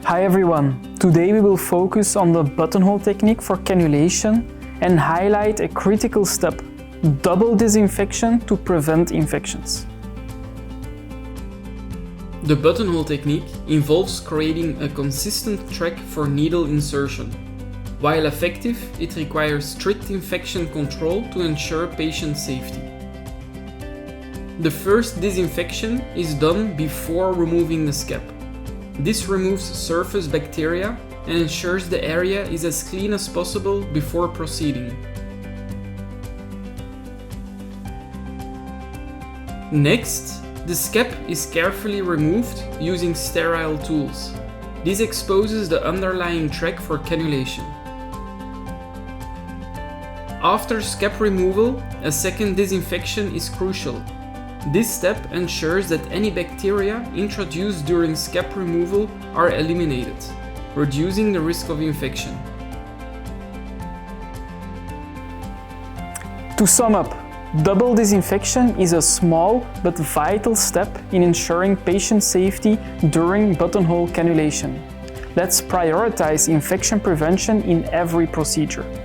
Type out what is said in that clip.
Hi everyone, today we will focus on the buttonhole technique for cannulation and highlight a critical step, double disinfection to prevent infections. The buttonhole technique involves creating a consistent track for needle insertion. While effective, it requires strict infection control to ensure patient safety. The first disinfection is done before removing the scab. This removes surface bacteria and ensures the area is as clean as possible before proceeding. Next, the scab is carefully removed using sterile tools. This exposes the underlying track for cannulation. After scab removal, a second disinfection is crucial. This step ensures that any bacteria introduced during scab removal are eliminated, reducing the risk of infection. To sum up, double disinfection is a small but vital step in ensuring patient safety during buttonhole cannulation. Let's prioritize infection prevention in every procedure.